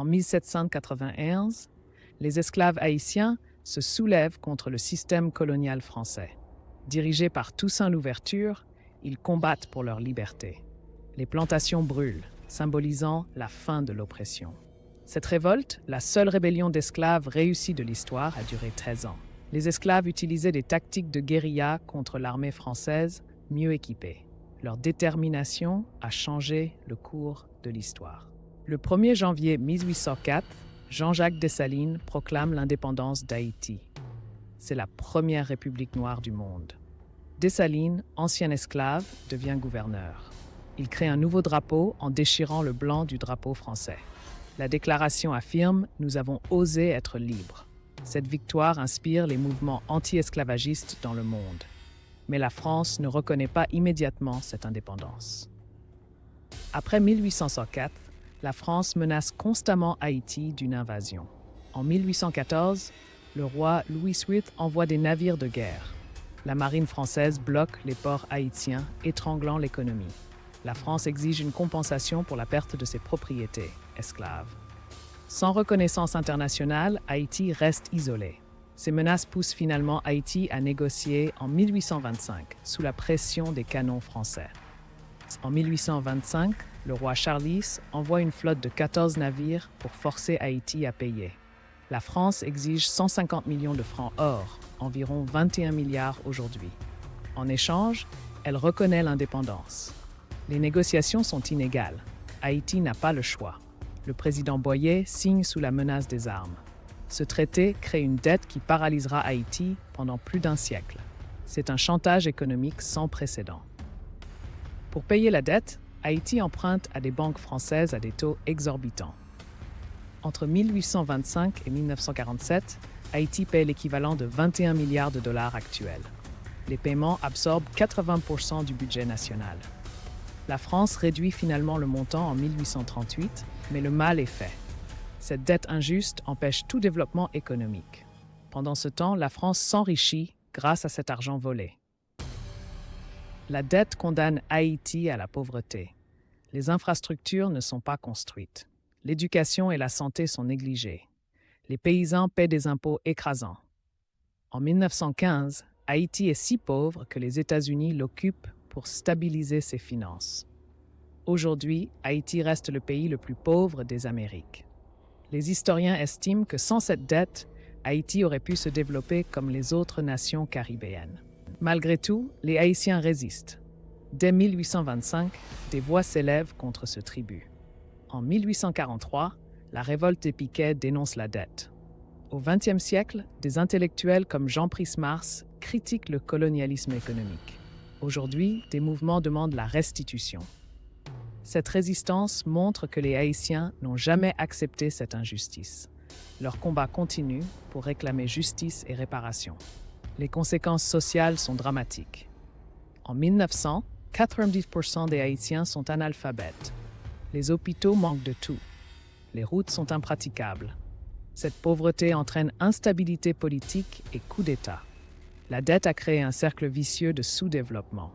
En 1791, les esclaves haïtiens se soulèvent contre le système colonial français. Dirigés par Toussaint Louverture, ils combattent pour leur liberté. Les plantations brûlent, symbolisant la fin de l'oppression. Cette révolte, la seule rébellion d'esclaves réussie de l'histoire, a duré 13 ans. Les esclaves utilisaient des tactiques de guérilla contre l'armée française, mieux équipée. Leur détermination a changé le cours de l'histoire. Le 1er janvier 1804, Jean-Jacques Dessalines proclame l'indépendance d'Haïti. C'est la première république noire du monde. Dessalines, ancien esclave, devient gouverneur. Il crée un nouveau drapeau en déchirant le blanc du drapeau français. La déclaration affirme « Nous avons osé être libres ». Cette victoire inspire les mouvements anti-esclavagistes dans le monde. Mais la France ne reconnaît pas immédiatement cette indépendance. Après 1804, la France menace constamment Haïti d'une invasion. En 1814, le roi Louis VIII envoie des navires de guerre. La marine française bloque les ports haïtiens, étranglant l'économie. La France exige une compensation pour la perte de ses propriétés, esclaves. Sans reconnaissance internationale, Haïti reste isolé. Ces menaces poussent finalement Haïti à négocier en 1825, sous la pression des canons français. En 1825, le roi Charles envoie une flotte de 14 navires pour forcer Haïti à payer. La France exige 150 millions de francs or, environ 21 milliards aujourd'hui. En échange, elle reconnaît l'indépendance. Les négociations sont inégales. Haïti n'a pas le choix. Le président Boyer signe sous la menace des armes. Ce traité crée une dette qui paralysera Haïti pendant plus d'un siècle. C'est un chantage économique sans précédent. Pour payer la dette, Haïti emprunte à des banques françaises à des taux exorbitants. Entre 1825 et 1947, Haïti paie l'équivalent de 21 milliards de dollars actuels. Les paiements absorbent 80% du budget national. La France réduit finalement le montant en 1838, mais le mal est fait. Cette dette injuste empêche tout développement économique. Pendant ce temps, la France s'enrichit grâce à cet argent volé. La dette condamne Haïti à la pauvreté. Les infrastructures ne sont pas construites. L'éducation et la santé sont négligées. Les paysans paient des impôts écrasants. En 1915, Haïti est si pauvre que les États-Unis l'occupent pour stabiliser ses finances. Aujourd'hui, Haïti reste le pays le plus pauvre des Amériques. Les historiens estiment que sans cette dette, Haïti aurait pu se développer comme les autres nations caribéennes. Malgré tout, les Haïtiens résistent. Dès 1825, des voix s'élèvent contre ce tribut. En 1843, la révolte des Piquets dénonce la dette. Au XXe siècle, des intellectuels comme Jean Prismars critiquent le colonialisme économique. Aujourd'hui, des mouvements demandent la restitution. Cette résistance montre que les Haïtiens n'ont jamais accepté cette injustice. Leur combat continue pour réclamer justice et réparation. Les conséquences sociales sont dramatiques. En 1900, 90% des Haïtiens sont analphabètes. Les hôpitaux manquent de tout. Les routes sont impraticables. Cette pauvreté entraîne instabilité politique et coup d'État. La dette a créé un cercle vicieux de sous-développement.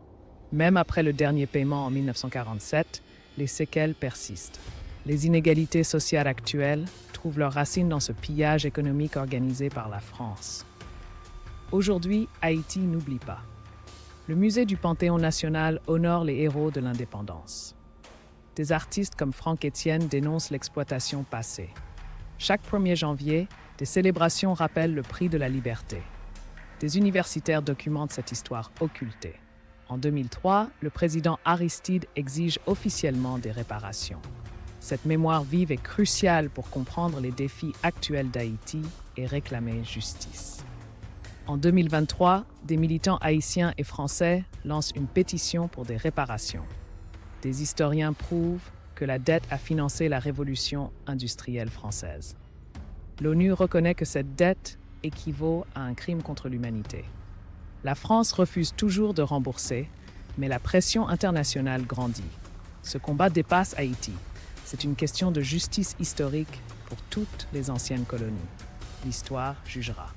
Même après le dernier paiement en 1947, les séquelles persistent. Les inégalités sociales actuelles trouvent leurs racines dans ce pillage économique organisé par la France. Aujourd'hui, Haïti n'oublie pas. Le musée du Panthéon national honore les héros de l'indépendance. Des artistes comme Franck Etienne dénoncent l'exploitation passée. Chaque 1er janvier, des célébrations rappellent le prix de la liberté. Des universitaires documentent cette histoire occultée. En 2003, le président Aristide exige officiellement des réparations. Cette mémoire vive est cruciale pour comprendre les défis actuels d'Haïti et réclamer justice. En 2023, des militants haïtiens et français lancent une pétition pour des réparations. Des historiens prouvent que la dette a financé la révolution industrielle française. L'ONU reconnaît que cette dette équivaut à un crime contre l'humanité. La France refuse toujours de rembourser, mais la pression internationale grandit. Ce combat dépasse Haïti. C'est une question de justice historique pour toutes les anciennes colonies. L'histoire jugera.